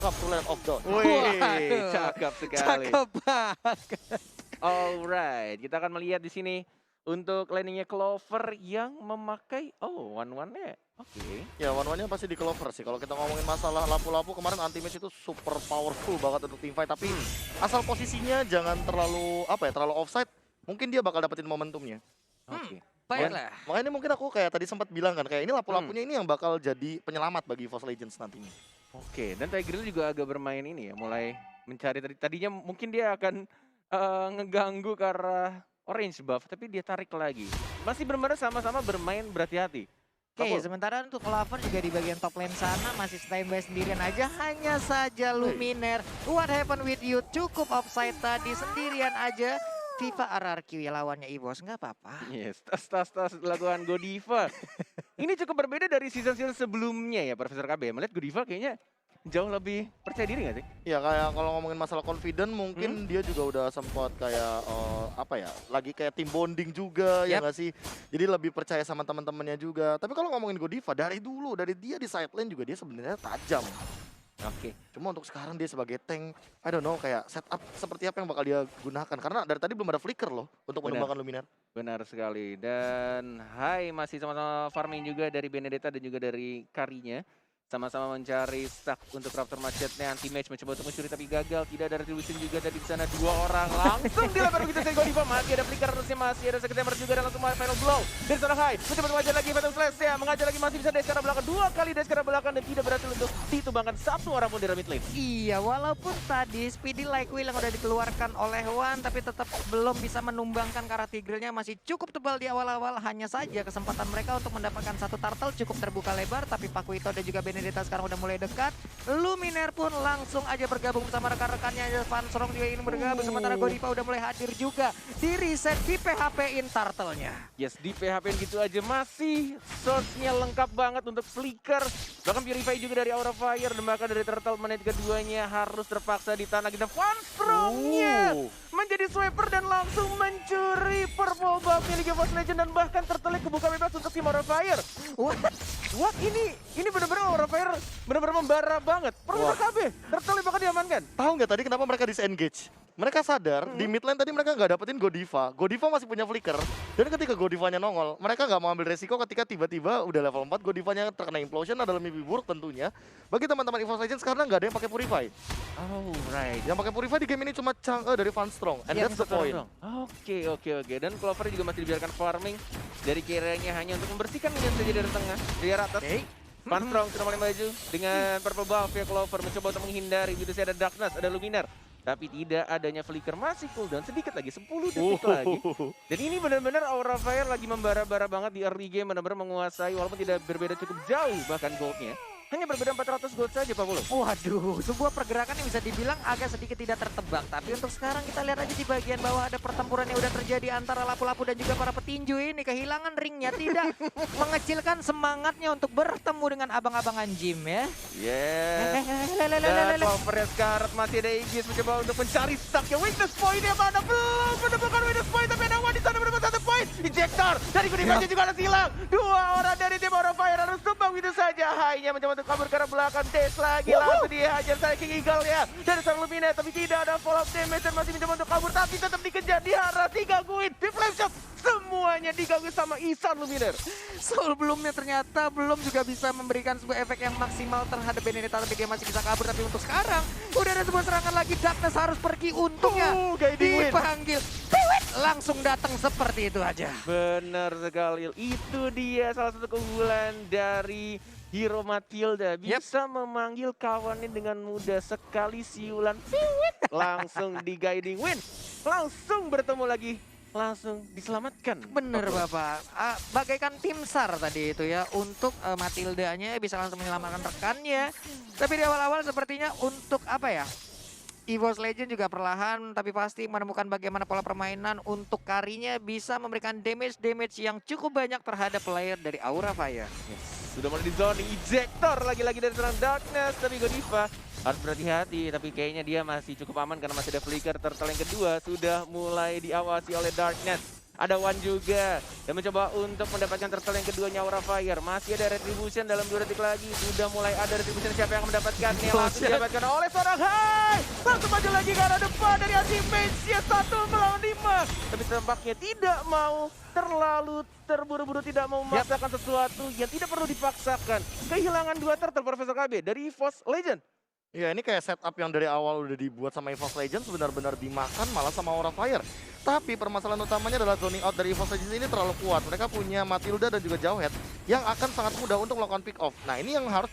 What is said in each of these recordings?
Come to land of dawn. Wih, Waduh, cakep sekali. cakep banget. Alright, kita akan melihat di sini untuk landingnya Clover yang memakai one-one-nya. Oke. Ya, one-one-nya pasti di Clover sih. Kalau kita ngomongin masalah lapu-lapu kemarin anti-match itu super powerful banget untuk teamfight. Tapi asal posisinya jangan terlalu terlalu offside, mungkin dia bakal dapetin momentumnya. Oke. Baiklah. Makanya ini mungkin aku kayak tadi sempat bilang kan, kayak ini lapu-lapunya ini yang bakal jadi penyelamat bagi EVOS Legends nantinya. Oke, dan Tigreal juga agak bermain ini ya, mulai mencari tadinya mungkin dia akan ngeganggu ke arah orange buff, tapi dia tarik lagi. Masih benar-benar sama-sama bermain berhati-hati. Oke, Kapul. sementara untuk Clover juga di bagian top lane sana masih standby sendirian aja. Hanya saja Luminaire, what happened with you? Cukup offside tadi, sendirian aja. FIFA RRQ ya lawannya EVOS, nggak apa-apa. Yes, tas lakukan Godiva. Ini cukup berbeda dari season-season sebelumnya ya, Profesor KB. Melihat Godiva kayaknya jauh lebih percaya diri nggak sih? Ya kayak kalau ngomongin masalah confident mungkin dia juga udah sempat kayak lagi kayak team bonding juga ya Yap. nggak sih. Jadi lebih percaya sama teman-temannya juga. Tapi kalau ngomongin Godiva dari dulu dari dia di side lane juga dia sebenarnya tajam. Oke. Cuma untuk sekarang dia sebagai tank, I don't know kayak setup seperti apa yang bakal dia gunakan karena dari tadi belum ada flicker loh untuk Benar. menumbangkan Luminar. Benar sekali. Dan masih sama-sama farming juga dari Benedetta dan juga dari Karinya. Sama-sama mencari stack untuk Raptor Macetnya. Anti-match mencoba untuk mencuri tapi gagal. Tidak ada retribution juga dari di sana. Dua orang langsung dilempar begitu saja Godiva. Masih ada flicker harusnya, masih ada September juga dan langsung final blow. Dari sana High mencoba mengajar lagi Phantom Slash ya. Mengajar lagi masih bisa dash ke arah belakang. Dua kali dash ke arah belakang dan tidak berhasil untuk ditumbangkan satu orang pun dari mid lane. Iya, walaupun tadi Speedy Like Will yang udah dikeluarkan oleh Wan, tapi tetap belum bisa menumbangkan karena Tigrealnya masih cukup tebal di awal-awal. Hanya saja kesempatan mereka untuk mendapatkan satu turtle cukup terbuka lebar, tapi Pakuito dan juga Benedetta sekarang udah mulai dekat. Luminaire pun langsung aja bergabung bersama rekan-rekannya. Van Strong juga ingin bergabung, sementara Godiva udah mulai hadir juga. Di reset, di PHP-in turtle-nya. Yes, di PHP gitu aja masih source-nya lengkap banget untuk flicker. Bahkan Purify juga dari Aura Fire dan bahkan dari Turtle menit keduanya harus terpaksa di tanah kita. Van Strong-nya menjadi swiper dan langsung mencuri purple buff milik EVOS Legend dan bahkan Turtle kebuka bebas untuk tim Aura Fire. What? Ini benar-benar Aura Fire benar-benar membara banget. Profesor KB, Turtle bahkan diamankan. Tahu nggak tadi kenapa mereka disengage? Mereka sadar di mid lane tadi mereka nggak dapetin Godiva. Godiva masih punya flicker. Dan ketika Godivanya nongol, mereka nggak mau ambil resiko ketika tiba-tiba udah level 4 Godivanya terkena implosion adalah mimpi buruk tentunya. Bagi teman-teman EVOS Legends karena nggak ada yang pakai Purify. Alright. Yang pakai Purify di game ini cuma Chang'e dari Van Strong. And that's the point. Oke. Dan Clover juga masih dibiarkan farming dari kiranya hanya untuk membersihkan minion saja dari tengah. Dari atas. Van Strong sudah mulai maju dengan purple buff ya. Clover mencoba untuk menghindari. Gitu sih ada Darkness, ada Luminar. Tapi tidak adanya flicker, masih cooldown sedikit lagi, 10 detik lagi. Dan ini benar-benar Aura Fire lagi membara-bara banget di early game, benar-benar menguasai walaupun tidak berbeda cukup jauh bahkan goldnya. Hanya berbeda 400 gold saja Pak Polo. Waduh, sebuah pergerakan yang bisa dibilang agak sedikit tidak tertebak. Tapi untuk sekarang kita lihat aja di bagian bawah ada pertempuran yang udah terjadi antara lapu-lapu dan juga para petinju ini. Kehilangan ringnya tidak mengecilkan semangatnya untuk bertemu dengan abang-abangan gym ya. Yes. Dan Clover Scarlet masih ada Aegis mencoba untuk mencari stacknya. Weakness point yang mana? Belum menemukan weakness point tapi ada Wan di sana menemukan 1 point. Injector dari Godiva juga harus hilang. Dua orang dari tim Aura Fire harus tumbang gitu saja. Hanya mencoba untuk kabur ke arah belakang. Dash lagi langsung dihajar saya King Eagle ya. Dari sang Luminaire tapi tidak ada follow up damage dan masih mencoba untuk kabur tapi tetap dikejar di arah digangguin. Di flame shot semuanya diganggu sama Ihsan Luminaire. Sebelumnya ternyata belum juga bisa memberikan sebuah efek yang maksimal terhadap Benedetta, tapi dia masih bisa kabur. Tapi untuk sekarang udah ada sebuah serangan lagi. Darkness harus pergi, untungnya Guiding Wind. dipanggil. Piwit langsung datang seperti itu aja. Benar sekali. Itu dia salah satu keunggulan dari Hero Matilda. Bisa memanggil kawannya dengan mudah sekali siulan. Piwit. Langsung di Guiding Wind. Langsung bertemu lagi. Langsung diselamatkan. Bener Bapak, bagaikan tim SAR tadi itu ya, untuk Matildanya bisa langsung menyelamatkan rekannya. Tapi di awal-awal sepertinya untuk apa ya, EVOS Legend juga perlahan tapi pasti menemukan bagaimana pola permainan untuk Karinya bisa memberikan damage yang cukup banyak terhadap player dari Aura Fire. Sudah mulai di zone ejector lagi-lagi dari serang Darkness. Tapi Godiva harus berhati-hati, tapi kayaknya dia masih cukup aman karena masih ada flicker. Turtle yang kedua sudah mulai diawasi oleh Darkness. Ada Wan juga yang mencoba untuk mendapatkan turtle yang keduanya Aura Fire. Masih ada Retribution dalam 2 detik lagi. Sudah mulai ada Retribution, siapa yang mendapatkannya? Langsung didapatkan oleh seorang Hai. Langsung maju lagi ke arah depan dari Anti-Mage. Ya 1 melawan 5. Tapi tampaknya tidak mau terlalu terburu-buru, tidak mau memaksakan sesuatu yang tidak perlu dipaksakan. Kehilangan 2 turtle Profesor KB dari EVOS Legend. Ya ini kayak setup yang dari awal udah dibuat sama EVOS Legends benar-benar dimakan malah sama Aura Fire. Tapi permasalahan utamanya adalah zoning out dari EVOS Legends ini terlalu kuat. Mereka punya Matilda dan juga Jawhead yang akan sangat mudah untuk melakukan pick off. Nah ini yang harus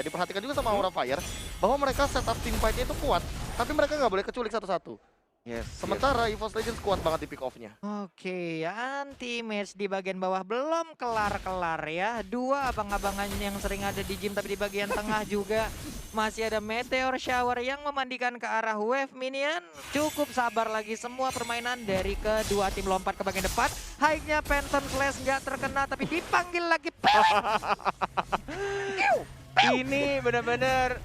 diperhatikan juga sama Aura Fire bahwa mereka setup team fight-nya itu kuat, tapi mereka nggak boleh keculik satu-satu. Yes, Sementara EVOS Legends kuat banget di pick off-nya. Oke, Anti-Mage di bagian bawah belum kelar-kelar ya. 2 abang-abangan yang sering ada di gym, tapi di bagian tengah juga masih ada Meteor Shower yang memandikan ke arah wave minion. Cukup sabar lagi semua permainan dari kedua tim lompat ke bagian depan. High-nya Phantom Slash nggak terkena, tapi dipanggil lagi. Ini benar-benar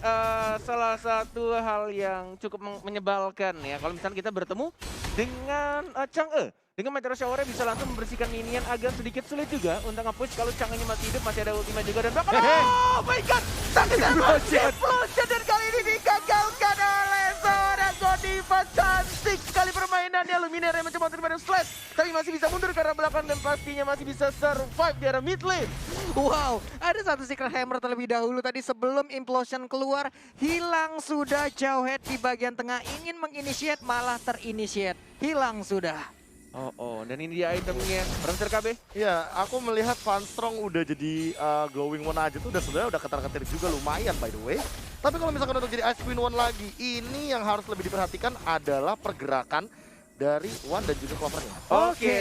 salah satu hal yang cukup menyebalkan ya. Kalau misalnya kita bertemu dengan Chang'e. Dengan Meteor Shower bisa langsung membersihkan minion, agak sedikit sulit juga untuk nge-push kalau Chang'e-nya masih hidup, masih ada ultima juga dan bakal oh my god! Tapi explosion dan kali ini digagalkan oleh seorang Godiva. Cantik sekali permainannya. Luminaire yang mencoba untuk diberikan slash, tapi masih bisa mundur ke arah belakang dan pastinya masih bisa survive di arah mid lane. Wow, ada satu Secret Hammer terlebih dahulu tadi sebelum Implosion keluar. Hilang sudah Jawhead di bagian tengah, ingin menginitiate malah terinitiate. Hilang sudah. Dan ini dia itemnya, Profesor KB. Ya, aku melihat Van Strong udah jadi glowing one aja tuh sebenarnya udah ketar-ketir juga lumayan by the way. Tapi kalau misalkan untuk jadi Ice Queen one lagi, ini yang harus lebih diperhatikan adalah pergerakan dari Wan dan juga Clover-nya. Oke,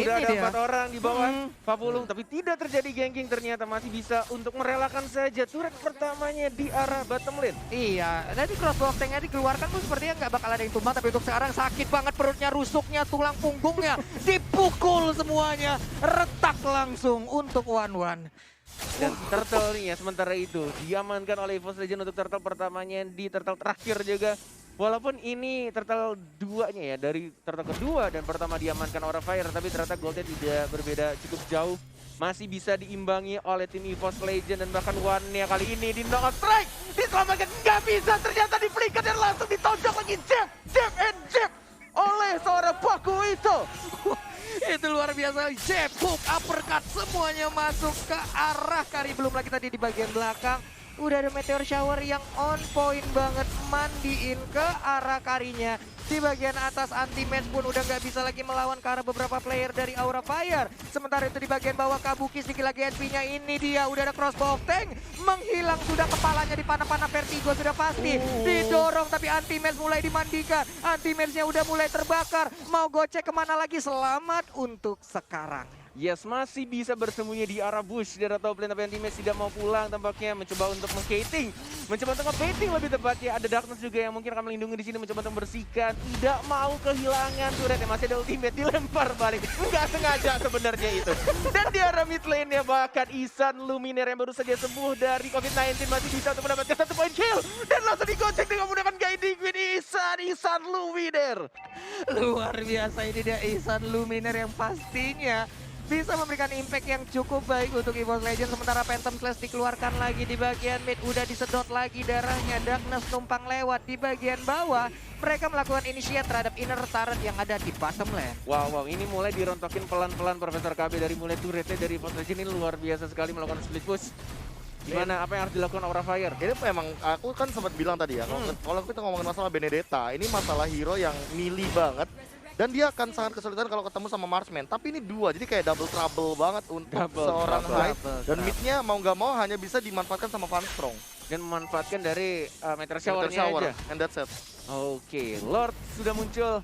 sudah ini ada dia. 4 orang di bawah Papulung, tapi tidak terjadi ganking, ternyata masih bisa untuk merelakan saja turret pertamanya di arah bottom lane. Iya, tadi crossbow tank-nya dikeluarkan tuh sepertinya nggak bakal ada yang tumbang, tapi untuk sekarang sakit banget perutnya, rusuknya, tulang punggungnya, dipukul semuanya, retak langsung untuk Wan. Dan turtle nih ya, sementara itu diamankan oleh EVOS Legend untuk turtle pertamanya di turtle terakhir juga. Walaupun ini turtle 2-nya ya, dari turtle kedua dan pertama diamankan Aura Fire, tapi ternyata goldnya tidak berbeda cukup jauh. Masih bisa diimbangi oleh tim EVOS Legend dan bahkan One-nya kali ini di knock strike. Diselamatkan, nggak bisa, ternyata di flicker dan langsung ditonjok lagi jab oleh seorang Paku itu. Itu luar biasa, jab, hook, uppercut, semuanya masuk ke arah Kari. Belum lagi tadi di bagian belakang. Udah ada Meteor Shower yang on point banget, mandiin ke arah Karinya. Di bagian atas Anti-Mage pun udah nggak bisa lagi melawan ke arah beberapa player dari Aura Fire. Sementara itu di bagian bawah Kabuki sedikit lagi HP-nya, ini dia udah ada crossbow tank. Menghilang sudah kepalanya di panah-panah Vertigo sudah pasti. Didorong tapi Anti-Mage mulai dimandikan. Anti-Mage-nya udah mulai terbakar. Mau gocek kemana lagi, selamat untuk sekarang. Yes, masih bisa bersembunyi di arah bush di arah top lane, tapi Anti-Mage tidak mau pulang tampaknya, mencoba untuk meng-baiting. Mencoba untuk nge-baiting lebih tepatnya. Ada Darkness juga yang mungkin akan melindungi di sini, mencoba untuk membersihkan. Tidak mau kehilangan turretnya, masih ada ultimate, dilempar balik. Nggak sengaja sebenarnya itu. Dan di arah mid lane-nya bahkan Ihsan Luminaire yang baru saja sembuh dari COVID-19 masih bisa untuk mendapatkan 1 point kill. Dan langsung digocek dengan menggunakan guiding Queen Ihsan Luminaire. Luar biasa, ini dia Ihsan Luminaire yang pastinya bisa memberikan impact yang cukup baik untuk EVOS Legends. Sementara Phantom Slash dikeluarkan lagi di bagian mid, udah disedot lagi darahnya. Darkness numpang lewat di bagian bawah. Mereka melakukan initiate terhadap inner turret yang ada di bottom lane. Wow, ini mulai dirontokin pelan-pelan Profesor KB dari mulai turretnya dari EVOS Legends ini luar biasa sekali melakukan split push. Gimana, apa yang harus dilakukan Aura Fire? Ini memang aku kan sempat bilang tadi ya, kalau kita ngomongin masalah Benedetta, ini masalah hero yang melee banget. Dan dia akan sangat kesulitan kalau ketemu sama Marksman. Tapi ini 2, jadi kayak double trouble banget untuk seorang Hyde. Dan midnya mau nggak mau hanya bisa dimanfaatkan sama Van Strong. Dan memanfaatkan dari Meteor Shower-nya aja. And that's it. Oke, Lord sudah muncul.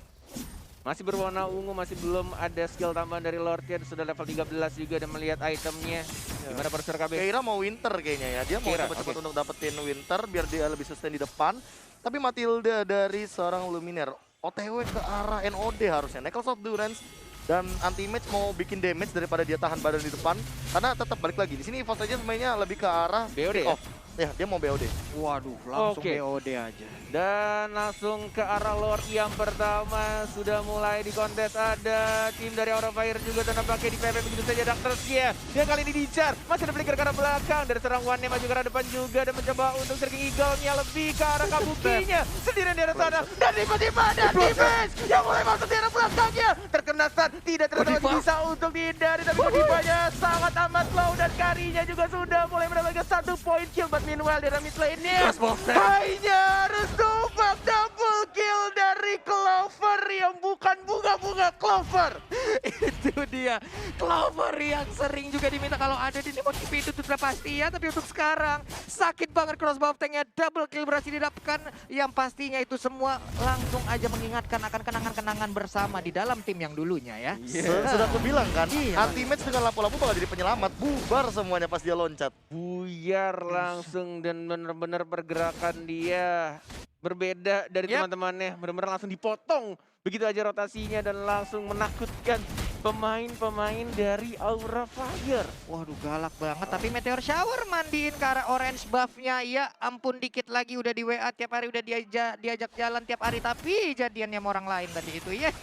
Masih berwarna ungu, masih belum ada skill tambahan dari Lord-nya. Sudah level 13 juga dan melihat itemnya. Gimana Profesor KB? Kira mau Winter kayaknya ya. Dia mau Kira, cepet-cepet untuk dapetin Winter biar dia lebih sustain di depan. Tapi Matilda dari seorang Luminaire OTW ke arah NOD harusnya. Necklace of Durance dan Anti-Mage mau bikin damage daripada dia tahan badan di depan. Karena tetap balik lagi. Di sini EVOS Legends mainnya lebih ke arah BOD pick ya? off. Ya, dia mau BOD. Waduh, langsung Oke. BOD aja. Dan langsung ke arah Lord yang pertama sudah mulai di kontes. Ada tim dari Aura Fire juga dan nampaknya di PP begitu saja Darkness ya. Dia kali ini diincar, masih ada flicker ke arah belakang dari serang One maju ke arah depan juga dan mencoba untuk Striking Eagle-nya lebih ke arah Kabukinya. Sendirian di arah sana dan tiba-tiba ada defense yang mulai masuk di arah belakangnya. Terkena stun, tidak ternyata Godiva. bisa untuk dihindari tapi Godivanya sangat amat low dan Karinya juga sudah mulai mendapatkan 1 point kill. But meanwhile di arah mid lane-nya hanya harus tumbang double kill dari Clover yang bukan bunga-bunga Clover. Itu dia, Clover yang sering juga diminta kalau ada di MotoGP itu sudah pasti ya. Tapi untuk sekarang, sakit banget crossbow of tanknya, double kill berhasil didapatkan. Yang pastinya itu semua langsung aja mengingatkan akan kenangan-kenangan bersama di dalam tim yang dulunya ya. Sudah aku bilang kan, Iya. anti-match dengan lampu-lampu bakal jadi penyelamat. Bubar semuanya pas dia loncat. Buyar langsung dan benar-benar pergerakan dia berbeda dari Yap. teman-temannya. Benar-benar langsung dipotong begitu aja rotasinya dan langsung menakutkan pemain-pemain dari Aura Fire. Waduh, galak banget. Tapi Meteor Shower mandiin ke arah orange buff-nya. Ya ampun, dikit lagi udah di WA tiap hari, udah diajak jalan tiap hari. Tapi jadiannya sama orang lain tadi itu ya.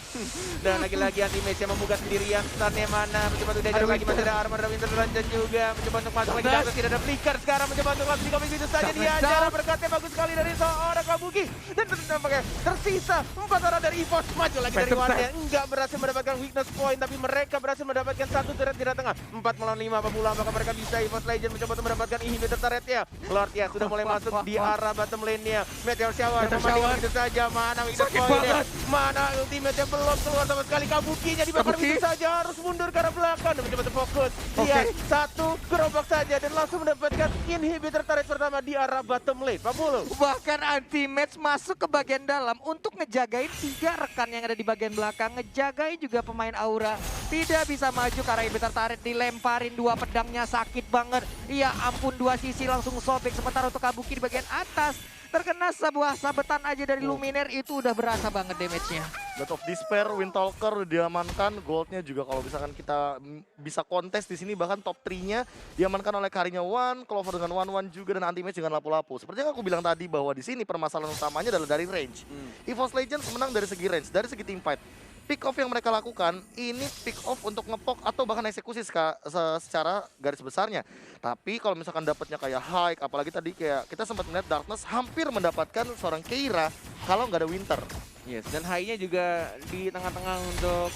Dan lagi-lagi anti-match yang membuka sendirian. Stunnya mana? Mencoba untuk diajar Aduh, lagi. Masih Winter. ada armor dari Winter Dungeon juga. Mencoba untuk masuk lagi. Cerdas. Darkness tidak ada flicker sekarang. Mencoba untuk langsung di komik itu saja. Darkness Diajar. down. Berkatnya bagus sekali dari seorang Kabuki. Dan nampaknya tersisa 4 orang dari EVOS. Maju lagi dari Phantom One. Enggak berhasil mendapatkan weakness point. Tapi mereka berhasil mendapatkan 1 turret di tengah. 4 melawan 5 apa pula. Apakah mereka bisa? EVOS Legend mencoba untuk mendapatkan inhibitor turretnya. Lord ya sudah mulai masuk di arah bottom lane-nya. Meteor Shower. Meteor Memandang Shower. begitu saja. Mana weakness Sakit point-nya? banget. Mana ultimate-nya belum keluar sama sekali. Kabukinya dibakar Kabuki. begitu saja. Harus mundur ke arah belakang dan mencoba terfokus. Oke. Dia 1 gerobak saja dan langsung mendapatkan inhibitor turret pertama di arah bottom lane. Pak Bulu. Bahkan anti-match masuk ke bagian dalam untuk ngejagain 3 rekan yang ada di bagian belakang. Ngejagain juga pemain Aura. Tidak bisa maju karena inhibitor turret dilemparin 2 pedangnya, sakit banget. Iya ampun, 2 sisi langsung sobek. Sementara untuk Kabuki di bagian atas terkena sebuah sabetan aja dari Luminaire, itu udah berasa banget damage-nya. God of Despair, Windtalker udah diamankan, goldnya juga kalau misalkan kita bisa kontes di sini bahkan top 3-nya diamankan oleh Karinya One, Clover dengan One juga dan anti-match dengan lapu-lapu. Seperti yang aku bilang tadi bahwa di sini permasalahan utamanya adalah dari range. EVOS Legends menang dari segi range, dari segi team fight. Pick off yang mereka lakukan ini pick off untuk ngepok atau bahkan eksekusi secara garis besarnya. Tapi kalau misalkan dapatnya kayak hike, apalagi tadi kayak kita sempat melihat Darkness hampir mendapatkan seorang Keira kalau nggak ada Winter. Yes, dan high-nya juga di tengah-tengah untuk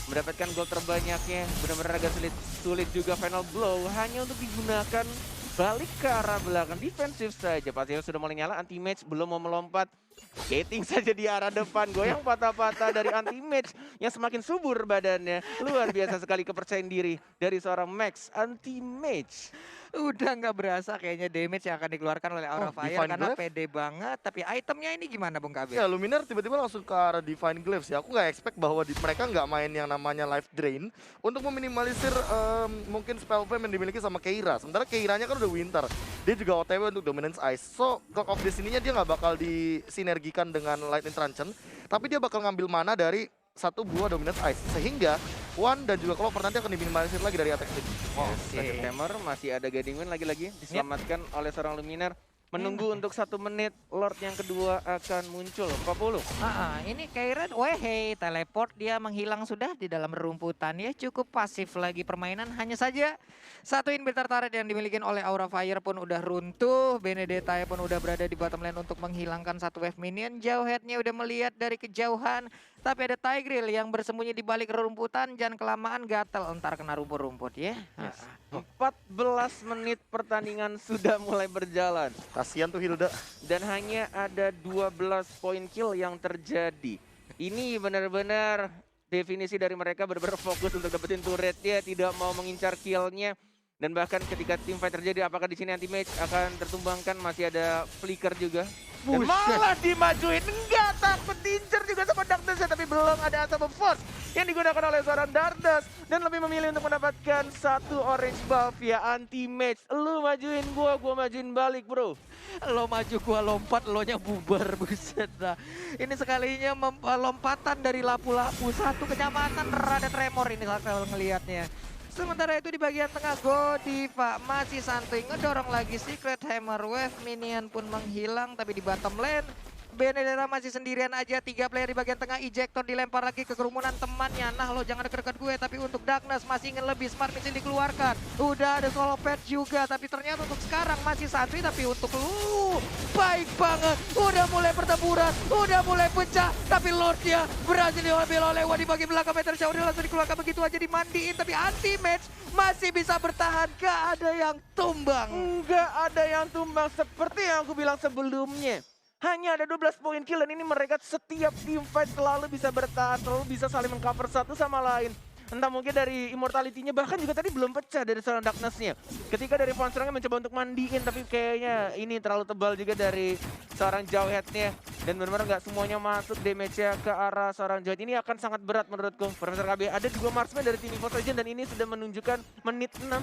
mendapatkan gol terbanyaknya. Benar-benar agak sulit juga final blow hanya untuk digunakan balik ke arah belakang defensif saja. Pasir sudah mulai nyala, anti-match belum mau melompat. Skating saja di arah depan, goyang patah-patah dari anti-match yang semakin subur badannya. Luar biasa sekali kepercayaan diri dari seorang Max anti-match. Udah nggak berasa kayaknya damage yang akan dikeluarkan oleh Aura Oh, Fire Divine karena Glaive? pede banget. Tapi itemnya ini gimana Bung Kabir? Ya Luminaire tiba-tiba langsung ke arah Divine Glaives ya. Aku nggak expect bahwa mereka nggak main yang namanya Life Drain untuk meminimalisir mungkin spell flame yang dimiliki sama Keira. Sementara Keiranya kan udah Winter, dia juga OTW untuk Dominance Ice. So Clock of Destiny-nya dia nggak bakal disinergikan dengan Lightning Truncheon, tapi dia bakal ngambil mana dari 1 buah Dominance Ice. Sehingga One dan juga Clover nanti akan diminimalisir lagi dari attack speed. Second Hammer masih ada Guiding Wind lagi-lagi diselamatkan oleh seorang Luminaire. Menunggu untuk 1 menit, Lord yang kedua akan muncul. 40. Ini Kairan, wehey, teleport dia menghilang sudah di dalam rumputan ya. Cukup pasif lagi permainan, hanya saja 1 inhibitor turret yang dimiliki oleh Aura Fire pun udah runtuh. Benedetta pun udah berada di bottom lane untuk menghilangkan 1 wave minion. Jauh headnya udah melihat dari kejauhan. Tapi ada Tigreal yang bersembunyi di balik rumputan, jangan kelamaan gatel entar kena rumput-rumput ya. Yes. 14 menit pertandingan sudah mulai berjalan. Kasihan tuh Hilda. Dan hanya ada 12 poin kill yang terjadi. Ini benar-benar definisi dari mereka benar-benar fokus untuk dapetin turret. Dia tidak mau mengincar killnya. Dan bahkan ketika team fight terjadi, apakah di sini anti-match akan tertumbangkan? Masih ada flicker juga. Dan malah dimajuin, enggak takut diincar juga sama Darkness, tapi belum ada asap force yang digunakan oleh seorang Darkness dan lebih memilih untuk mendapatkan 1 orange buff ya anti-match. Lu majuin gua majuin balik bro. Lo maju gua lompat, lo nya bubar, buset dah. Ini sekalinya lompatan dari lapu-lapu, 1 kenyamanan rada tremor ini kalau ngelihatnya. Sementara itu di bagian tengah Godiva masih santuy ngedorong lagi Secret Hammer Wave. Minion pun menghilang tapi di bottom lane Benedetta masih sendirian aja, 3 player di bagian tengah. Ejector dilempar lagi ke kerumunan temannya. Nah lo jangan deket-deket gue, tapi untuk Darkness masih ingin lebih. Smart Missile dikeluarkan. Udah ada solo patch juga, tapi ternyata untuk sekarang masih santuy. Tapi untuk lu, baik banget. Udah mulai pertempuran, udah mulai pecah. Tapi Lordnya berhasil diambil oleh Wah di bagian belakang. Meteor Shower langsung dikeluarkan begitu aja dimandiin. Tapi anti-match masih bisa bertahan, gak ada yang tumbang. Nggak ada yang tumbang seperti yang aku bilang sebelumnya. Hanya ada 12 poin kill dan ini mereka setiap team fight selalu bisa bertahan, selalu bisa saling mengcover satu sama lain. Entah mungkin dari immortality-nya, bahkan juga tadi belum pecah dari seorang Darkness-nya. Ketika dari Fonserangnya mencoba untuk mandiin, tapi kayaknya ini terlalu tebal juga dari seorang Jawhead-nya. Dan benar-benar nggak semuanya masuk damage-nya ke arah seorang Jawhead. Ini akan sangat berat menurutku. Profesor KB ada 2 marksman dari tim EVOS Legends dan ini sudah menunjukkan menit 16.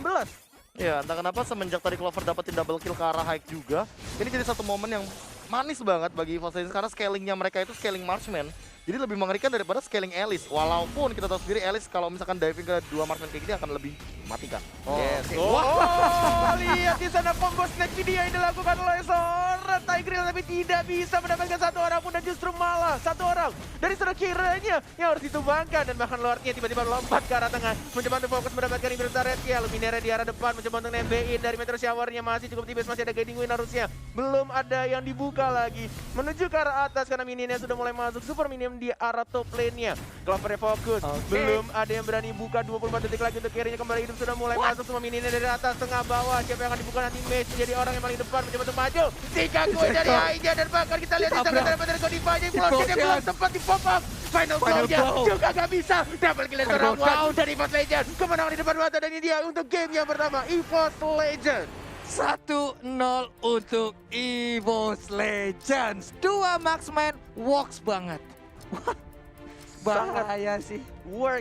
Ya, entah kenapa semenjak tadi Clover dapetin double kill ke arah Hike juga, ini jadi satu momen yang manis banget bagi EVOS Legends karena scalingnya mereka itu scaling marksman. Jadi lebih mengerikan daripada scaling Alice. Walaupun kita tahu sendiri Alice kalau misalkan diving ke 2 marksman kayak gini akan lebih matikan. Yes. oke. Oh, lihat di sana combo snack video yang dilakukan oleh seorang Tigreal tapi tidak bisa mendapatkan satu orang pun dan justru malah satu orang dari seorang kiranya yang harus ditumbangkan dan bahkan Lordnya tiba-tiba lompat ke arah tengah mencoba untuk fokus mendapatkan Immortal Turret-nya. Luminera di arah depan mencoba untuk nembein dari Meteor Shower-nya masih cukup tipis, masih ada guiding win harusnya. Belum ada yang dibuka lagi menuju ke arah atas karena minionnya sudah mulai masuk. Super minion di arah top lane-nya. Clover fokus. Belum ada yang berani buka 24 detik lagi untuk carry-nya kembali hidup sudah mulai masuk semua minionnya dari atas tengah bawah. Siapa yang akan dibuka nanti Mage menjadi orang yang paling depan mencoba untuk maju. Jika gue dari Aija dan bahkan kita lihat di tangan dari Godiva aja yang belum sempat di pop up. Final blow-nya juga gak bisa. Double kill seorang wow dari EVOS Legends. Kemenangan di depan mata dan ini dia untuk game yang pertama EVOS Legends. 1-0 untuk EVOS Legends. 2 marksman works banget. Wah, bahaya sih. Work